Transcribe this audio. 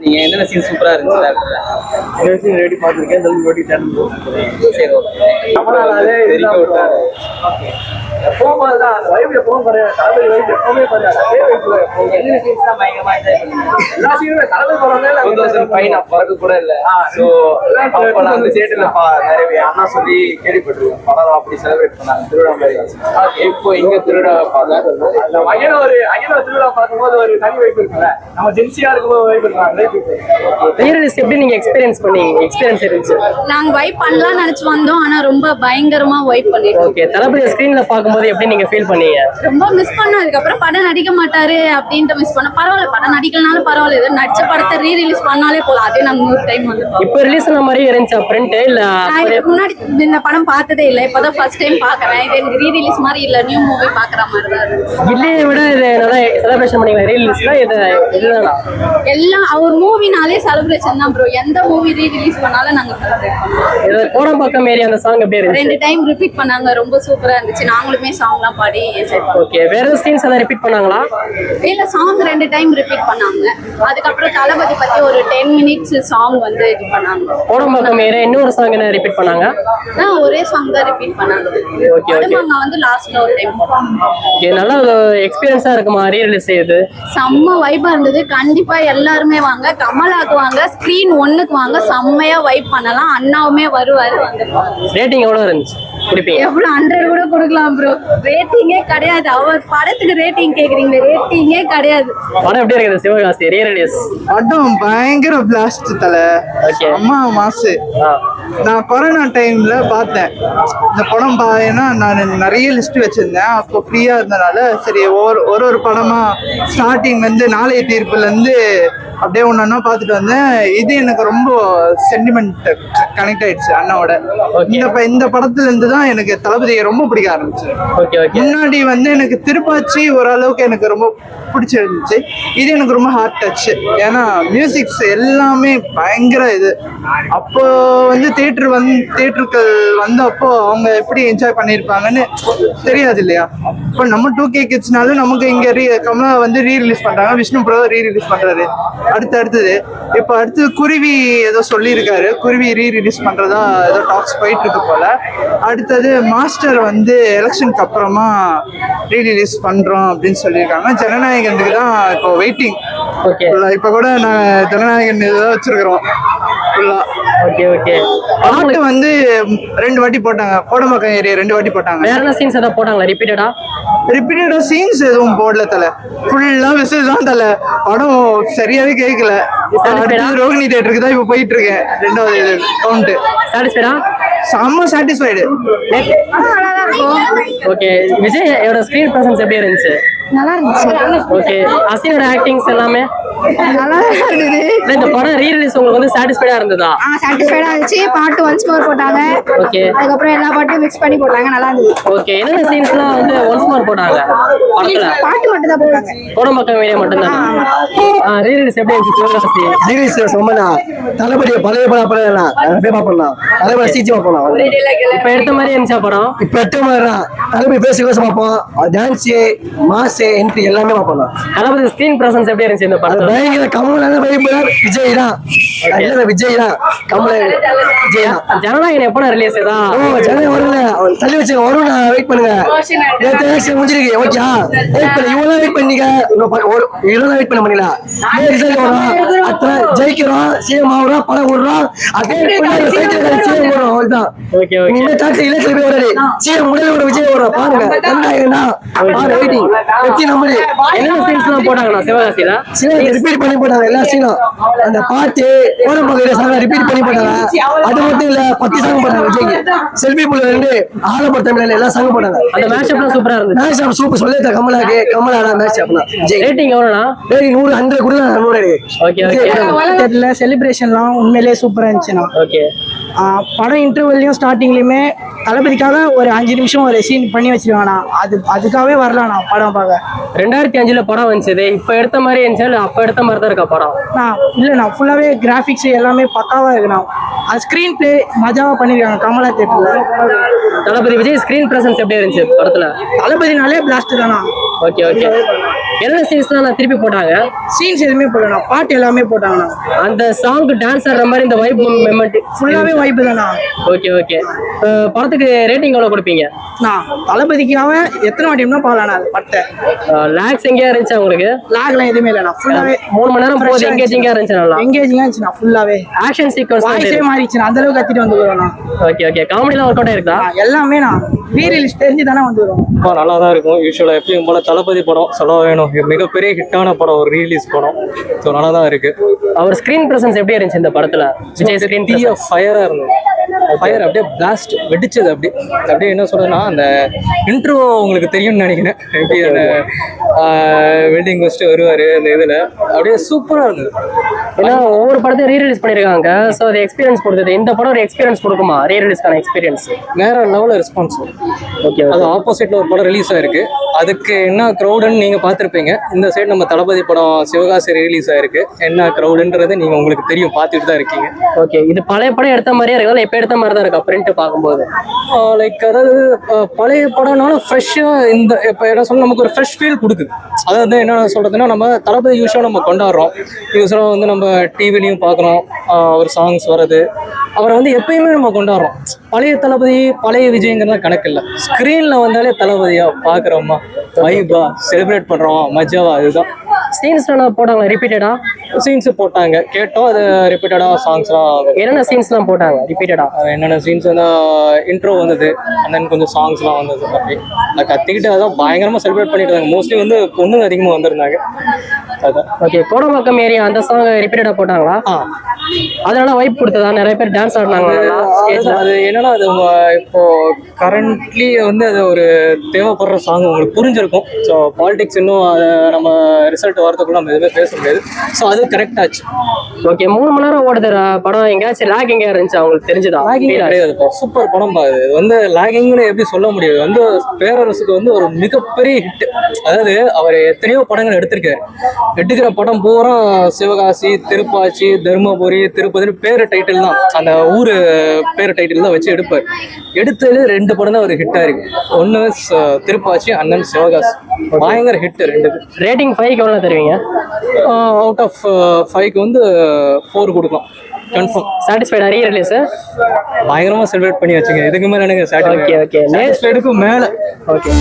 பார்த்தீங்க? என்னென்ன சீன் சூப்பரா இருந்துச்சு? ரெடி பார்த்துருக்கேன். சரி, ஓகே. கமலாலே எப்பவும் தான் அந்த வைப் எப்பவும் குறையாது. தளபதி வைப் எப்பவுமே குறையாது. அதே வைப்ல என்னென்ன சீன்ஸ் தான் பயங்கரமா என்ஜாய் பண்ணீங்க? எல்லா சீனுமே தளபதி படமே 2005 நான் பிறக்க கூட இல்ல. ஸோ அப்போ நான் வந்து தியேட்டர்ல நிறைய அண்ணா சொல்லி கேள்விப்பட்டிருக்கேன். படம் அப்படி செலிப்ரேட் பண்ணாங்க திருவிழா மாதிரி. இப்போ இங்க திருவிழா பார்க்க அந்த அயனோ திருவிழா பார்க்கும்போது ஒரு தனி வைப் இருக்குல்ல, நம்ம ஜென்சியா இருக்கும்போது வைப் இருக்காங்க. ரியலிஸ்ட் எப்படி நீங்க எக்ஸ்பீரியன்ஸ் இருந்துச்சு? நாங்க வைப் பண்ணலாம்னு நினைச்சு வந்தோம், ஆனா ரொம்ப பயங்கரமா வைப் பண்ணிட்டோம். ஓகே, தளபதி ஸ்கிரீன்ல பாக்கும்போது எப்படி நீங்க ஃபீல் பண்ணீங்க? ரொம்ப மிஸ் பண்ணோம். அதுக்கப்புறம் படம் நடிக்க மாட்டாரு அப்படின்ட்டு மிஸ் பண்ணோம். பரவாயில்ல, படம் நடிக்கலனாலும் பரவாயில்ல, ஏதோ நடிச்ச படத்தை ரீ-ரிலீஸ் பண்ணாலே போதும். அதே நாங்க 100 டைம் வந்து இப்போ ரிலீஸ் ஆன மாதிரி இருந்துச்சா பிரிண்ட் இல்ல? நான் இதுக்கு முன்னாடி இந்த படம் பார்த்ததே இல்லை, இப்பதான் ஃபர்ஸ்ட் டைம் பாக்குறேன். இது எனக்கு ரீ-ரிலீஸ் மாதிரி இல்ல, நியூ மூவி பாக்குற மாதிரி தான் இருக்கு. கில்லியை விட இது நல்லா செலிப்ரேஷன் பண்ணீங்க. ரீ-ரிலீஸ்ல இது இல்லனா எல்லாம் அவர் மூவினாலே செலிப்ரேஷன் தான் ப்ரோ. எந்த மூவி ரீ-ரிலீஸ் பண்ணாலும் நாங்க செலிப்ரேட் பண்ணுவோம். இது கோடம்பாக்கம் ஏரியா அந்த சாங் எப்படி இருந்துச்சு? 2 டைம் ரிப்பீட் பண்ணாங்க, ரொம்ப சூப்பரா இருந்துச்சு. நாங்களுமே சாங்லாம் பாடி என்ஜாய் பண்ணோம். ஓகே, வேற சீன்ஸ் எல்லாம் ரிப்பீட் பண்ணாங்களா? இல்ல, சாங் 2 டைம் ரிப்பீட் பண்ணாங்க. அதுக்கப்புறம் தளபதி பத்தி ஒரு 10 மினிட்ஸ் சாங் வந்து இது பண்ணாங்க. கோடம்பாக்கம் ஏரியா இன்னொரு சாங் என்ன ரிப்பீட் பண்ணாங்க? ஒரே சாங் தான் ரிப்பீட் பண்ணாங்க. ஓகே, அதுமாங்க வந்து லாஸ்ட்ல ஒரு டைம். ஓகே, நல்ல எக்ஸ்பீரியன்ஸா இருக்குமா ரீ-ரிலீஸ் இது? செம்ம வைபா இருந்தது. கண்டிப்பா எல்லாருமே வாங்க, கமலாக்கு வாங்க, ஸ்கிரீன் 1க்கு வாங்க, செம்மையா வைப் பண்ணலாம். அண்ணாவுமே வருவாரு, வந்து ரேட்டிங் எவ்வளவு இருந்துச்சு குடிப்பீங்க? எவ்வளவு 100 கூட கொடுக்கலாம் ப்ரோ. ரேட்டிங்கே கிடையாது. அவர் படத்துக்கு ரேட்டிங் கேக்குறீங்க, ரேட்டிங்கே கிடையாது. படம் எப்படி இருக்குது சிவகாசி ரீ-ரிலீஸ்? படம் பயங்கர பிளாஸ்ட் தல. அம்மா மாசு. நான் கொரோனா டைம்ல பார்த்தேன் இந்த படம். ஏன்னா நான் நிறைய லிஸ்ட் வச்சிருந்தேன் அப்போ ஃப்ரீயா இருந்தனால சரி ஒரு படமா ஸ்டார்டிங் வந்து நாளைய தீர்ப்புல இருந்து அப்படியே ஒன்னா பார்த்துட்டு வந்தேன். இது எனக்கு ரொம்ப சென்டிமெண்ட் கனெக்ட் ஆயிடுச்சு அண்ணாவோட. இந்த படத்துல இருந்து தான் எனக்கு தளபதியை ரொம்ப பிடிக்க ஆரம்பிச்சு. முன்னாடி வந்து எனக்கு திருப்பாச்சி ஓரளவுக்கு எனக்கு ரொம்ப பிடிச்சிருந்துச்சு. இது எனக்கு ரொம்ப ஹார்ட் டச். ஏன்னா மியூசிக்ஸ் எல்லாமே பயங்கர இது. அப்போ வந்து தியேட்டருக்கு வந்தப்போ அவங்க எப்படி என்ஜாய் பண்ணியிருப்பாங்கன்னு தெரியாது இல்லையா. இப்போ நம்ம 2K கிட்ஸ்னாலும் நமக்கு இங்க கமலா வந்து ரீ-ரிலீஸ் பண்றாங்க, விஷ்ணு ப்ரோ ரீ-ரிலீஸ் பண்றாரு. அடுத்தது இப்போ அடுத்து குருவி ஏதோ சொல்லியிருக்காரு, குருவி ரீ-ரிலீஸ் பண்றதா ஏதோ டாக்ஸ் போயிட்டு இருக்கு போல. அடுத்தது மாஸ்டர் வந்து எலெக்ஷனுக்கு அப்புறமா ரீ-ரிலீஸ் பண்றோம் அப்படின்னு சொல்லியிருக்காங்க. ஜனநாயகனுக்கு தான் இப்போ வெயிட்டிங். இப்போ கூட நான் ஜனநாயகன் இதான் வச்சிருக்கிறோம் ஃபுல்லா. பாட்டு வந்து 2 வாட்டி போட்டாங்க. கோடம்பாக்கம் ஏரியா 2 வாட்டி போட்டாங்க. வேற சீன்ஸ் ஏதாவது போட்டாங்களா ரிப்பீட்டடா சீன்ஸ் எதுவும் போடல தல. ஃபுல்லா விசில் தான் தல. படம் சரியாவே கேட்கல. ரோகிணி தியேட்டருக்கு தான் இப்ப போயிட்டு இருக்கேன். 2வது கவுண்ட். சாட்டிஸ்ஃபைடா? செம்ம சாட்டிஸ்ஃபைடு. ஓகே, விஜயோட ஸ்கிரீன் பிரசன்ஸ் எப்படி இருந்துச்சு? நல்லா இருந்துச்சு. ஓகே, அசினோட ஆக்டிங்ஸ் எல்லாமே நல்லா இருந்தது. இந்த படம் ரீ-ரிலீஸ் உங்களுக்கு வந்து சாட்டிஸ்ஃபைடா இருந்ததா? சாட்டிஸ்ஃபைடா இருந்துச்சு. பாட்டு ஒன்ஸ் மோர் போட்டாங்க. ஓகே, அதுக்கப்புறம் எல்லா பாட்டையும் மிக்ஸ் பண்ணி போட்டாங்க, நல்லா இருந்தது. ஓகே, என்னென்ன சீன்ஸ்லாம் வந்து ஒன்ஸ் மோர் போட்டாங்க படத்துல? பாட்டு மட்டும் தான் போட்டாங்க. கோடம்பாக்கம் ஏரியா மட்டும் தான். ரீ-ரிலீஸ் எப்படி இருந்துச்சு சிவகாசி? ரீ-ரிலீஸ் ரொம்பனா தளபதி பழைய படம் போய் பார்ப்போம். தளபதி சிஜி பார்ப்போம். இப்ப எடுத்த மாதிரி இருந்துச்சா படம்? இப்ப எடுத்த மாதிரி தான் தளபதி பேசி பார்ப்போம். டான்ஸ் மாஸ் என்ட்ரி எல்லாமே பார்ப்போம். தளபதி ஸ்கிரீன் பிரசன்ஸ் எப்படி இருந்துச்சு இந்த படத்துல? பயங்கர கமலான விஜய் தான். விஜய் தான் கமல விஜய் தான். ஜனநாயகன் எப்போ ரிலீஸ் தான்? ஜனநாயகம் வரல, தள்ளி வச்சு வரும். வெயிட் பண்ணுங்க. முடிஞ்சிருக்கு. ஓகே, வெயிட் பண்ணு. இவங்களாம் வெயிட் பண்ணிக்க. இதெல்லாம் வெயிட் பண்ண முடியல. ரிசல்ட் வரும், அத்தனை ஜெயிக்கிறோம், சிஎம் ஆகுறோம், படம் விடுறோம். அதே சிஎம் வரும். அவ்வளவுதான். இலக்கிய வராது. சிஎம் முடியல விஜய் வரும். பாருங்க, ஜனநாயகம் தான். வெயிட்டிங். என்னென்ன சீன்ஸ் எல்லாம் போட்டாங்கண்ணா சிவகாசியில? ரிப்பீட் பண்ணி போட்டாங்க எல்லா சீனும். அந்த பாட்டு கோடம்பாக்கம் சாங் ரிப்பீட் பண்ணி போட்டாங்க. அது மட்டும் இல்ல, 10 சாங் போட்டாங்க விஜய்க்கு. செல்வி புள்ள 2 ஆலப்பட்ட எல்லா சாங் போட்டாங்க. அந்த மேட்ச்அப்லாம் சூப்பரா இருந்துச்சு. மேட்ச்அப் சூப்பர். சொல்லிட்ட கமலா மேட்ச்அப்னா ரேட்டிங் எவ்வளவுனா? ரேட்டிங் 100 100 கூட 100. Okay okay. செலிப்ரேஷன்லாம் உண்மையிலேயே சூப்பரா இருந்துச்சுண்ணா. ஓகே, படம் இன்டர்வல்லையும் ஸ்டார்டிங்லையுமே தளபதிக்காக ஒரு 5 நிமிஷம் ஒரு சீன் பண்ணி வச்சிருவானா. அதுக்காகவே வரலாண்ணா படம் பார்க்க. 2005 படம் வந்துச்சு. இப்ப எடுத்த மாதிரி இருந்துச்சு இல்ல அப்ப எடுத்த மாதிரி தான் இருக்கா படம்? இல்லைண்ணா, ஃபுல்லாவே கிராஃபிக்ஸ் எல்லாமே பக்காவா இருக்குண்ணா. அது ஸ்கிரீன் பிளே மஜாவா பண்ணிருக்காங்க கமலா தியேட்டர்ல. தளபதி விஜய் ஸ்கிரீன் பிரசன்ஸ் எப்படி இருந்துச்சு படத்துல? தளபதினாலே பிளாஸ்ட் தானா. Okay okay. என்ன சீன்ஸ்லாம் நான் திருப்பி போட்டாங்க? சீன்ஸ் எதுவுமே போடலண்ணா, பாட்டு எல்லாமே போட்டாங்கண்ணா. அந்த சாங்க்கு டான்ஸ் ஆடுற மாதிரி இந்த வைப் மெமெண்ட் ஃபுல்லாவே வைப்பு தானா. Okay okay. படத்துக்கு ரேட்டிங் எவ்வளவு கொடுப்பீங்க? நான் தளபதிக்காக எத்தனை வாட்டினா பாக்கலாண்ணா அது பட்டை. லாக்ஸ் எங்கேயா இருந்துச்சு உங்களுக்கு? லாக்லாம் எதுவுமே இல்லைண்ணா, ஃபுல்லாவே 3 மணி நேரம் போகுது. எங்கேஜிங்கா இருந்துச்சு, நல்லா எங்கேஜிங்கா இருந்துச்சுண்ணா. ஃபுல்லாவே ஆக்ஷன் சீக்வன்ஸ் வாய்ஸே மாறிடுச்சுண்ணா, அந்த அளவுக்கு கத்திட்டு வந்துருவோண்ணா. Okay okay. காமெடிலாம் ஒர்க் அவுட் ஆயிருக்கா? எல்லாமே நான் ரீரிலீஸ் தெரிஞ்சு தானே வந்துடும். நல்லா தான் இருக்கும். யூஸ்வலாக எப்பயும் போல தளபதி படம் சொல்ல வேணும், மிகப்பெரிய ஹிட்டான படம், ஒரு ரீலீஸ் படம். ஸோ நல்லா தான் இருக்கு. அவர் ஸ்கிரீன் பிரசன்ஸ் எப்படி இருந்துச்சு இந்த படத்துல? விஜய் ஸ்கிரீன் ஃபயரா இருந்தது. ஃபயர் அப்படியே பிளாஸ்ட் வெடிச்சது. அப்படியே என்ன சொல்றதுன்னா, அந்த இன்ட்ரோ உங்களுக்கு தெரியும்னு நினைக்கிறேன். எப்படி அந்த வெல்டிங் வச்சுட்டு வருவாரு அந்த இதுல, அப்படியே சூப்பரா இருந்தது. ஏன்னா ஒவ்வொரு படத்தையும் ரீரிலீஸ் பண்ணிருக்காங்க. ஸோ அது எக்ஸ்பீரியன்ஸ் கொடுத்தது. இந்த படம் ஒரு எக்ஸ்பீரியன்ஸ் கொடுக்குமா? ரீரிலீஸ்க்கான எக்ஸ்பீரியன்ஸ் வேற லெவலில் ரெஸ்பான்ஸ். ஓகே. அது ஆப்போசிட்ல ஒரு படம் ரிலீஸ் ஆயிருக்கு, அதுக்கு என்ன க்ரௌடுன்னு நீங்க பார்த்துருப்பீங்க. இந்த சைடு நம்ம தளபதி படம் சிவகாசி ரிலீஸ் ஆயிருக்கு, என்ன க்ரௌடுன்றது நீங்க உங்களுக்கு தெரியும், பார்த்துட்டு தான் இருக்கீங்க. ஓகே. இது பழைய படம் எடுத்த மாதிரியே இருக்கா, இப்போ எடுத்த மாதிரி தான் இருக்கா பிரிண்ட் பார்க்கும்போது? லைக் அதாவது பழைய படம்னாலும் ஃப்ரெஷ்ஷாக இந்த இப்போ என்ன சொல்ல நமக்கு ஒரு ஃப்ரெஷ் ஃபீல் கொடுக்குது. அதாவது என்ன சொல்றதுன்னா, நம்ம தளபதி யூஸ்வலாக நம்ம கொண்டாடுறோம், யூஸ்வலாக வந்து நம்ம டிவிலையும் பார்க்குறோம் அவர் சாங்ஸ் வர்றது, அவரை வந்து எப்பயுமே நம்ம கொண்டாடுறோம். பழைய தளபதி பழைய விஜய்ங்கிறதா கணக்கு இல்லை, ஸ்க்ரீனில் வந்தாலே தளபதியா பார்க்குறோமா, வைபா செலிப்ரேட் பண்ணுறோம், மஜாவா. அதுதான் சீன்ஸ்லாம் போட்டாங்களா ரிப்பீட்டடா? சீன்ஸு போட்டாங்க, கேட்டோம். அது ரிப்பீட்டடாக சாங்ஸ்லாம் என்னென்ன சீன்ஸ்லாம் போட்டாங்க ரிப்பீட்டடா? என்னென்ன சீன்ஸ் வந்து இன்ட்ரோ வந்தது, அண்ட் தென் கொஞ்சம் சாங்ஸ்லாம் வந்தது. அப்படி நான் கற்றுக்கிட்டு அதான் பயங்கரமாக செலிப்ரேட் பண்ணிட்டு இருந்தாங்க. மோஸ்ட்லி வந்து பொண்ணுங்க அதிகமாக வந்திருந்தாங்க. அதான். ஓகே. கோடம்பாக்கம் ஏரியா அந்த சாங் ரிப்பீட்டடா போட்டாங்களா? அதனால வைப் கொடுத்ததா? நிறைய பேர் டான்ஸ் ஆடினாங்க. அது என்னன்னா, அது இப்போ கரண்ட்லி வந்து அது ஒரு தேவைப்படுற சாங் உங்களுக்கு புரிஞ்சிருக்கும். ஸோ பாலிடிக்ஸ் இன்னும் அதை நம்ம ரிசல்ட் வரதுக்குள்ள நம்ம எதுவுமே பேச முடியாது. ஸோ அது கரெக்ட் ஆச்சு. ஓகே. 3 மணி நேரம் ஓடுது படம். எங்கேயாச்சும் லேக் எங்கேயா இருந்துச்சு அவங்களுக்கு தெரிஞ்சுதா? கிடையாது. சூப்பர் படம் பாது. இது வந்து லேகிங்னு எப்படி சொல்ல முடியாது. வந்து பேரரசுக்கு வந்து ஒரு மிகப்பெரிய ஹிட். அதாவது அவர் எத்தனையோ படங்கள் எடுத்திருக்காரு. எடுக்கிற படம் பூரா சிவகாசி, திருப்பாச்சி, தருமபுரி, திருப்பதி பேரு டைட்டில் தான், அந்த ஊர் பேரு டைட்டில் தான் வச்சு எடுப்பார். எடுத்தது 2 படம் தான் ஒரு ஹிட்டா இருக்கு. ஒன்று திருப்பாச்சி, அண்ணன் சிவகாசி. பயங்கர ஹிட் 2. ரேட்டிங் 5க்கு எவ்வளோ தருவீங்க? அவுட் ஆஃப் 5க்கு வந்து 4 கொடுக்கலாம். கன்ஃபார்ம் சாட்டிஸ்ஃபைடா? ரீரிலீஸ் பயங்கரமா செலிப்ரேட் பண்ணி வச்சுங்க. இதுக்கு மேல எனக்கு ஓகே ஓகே. சாட்டிஸ்ஃபைடுக்கு மேல. ஓகே.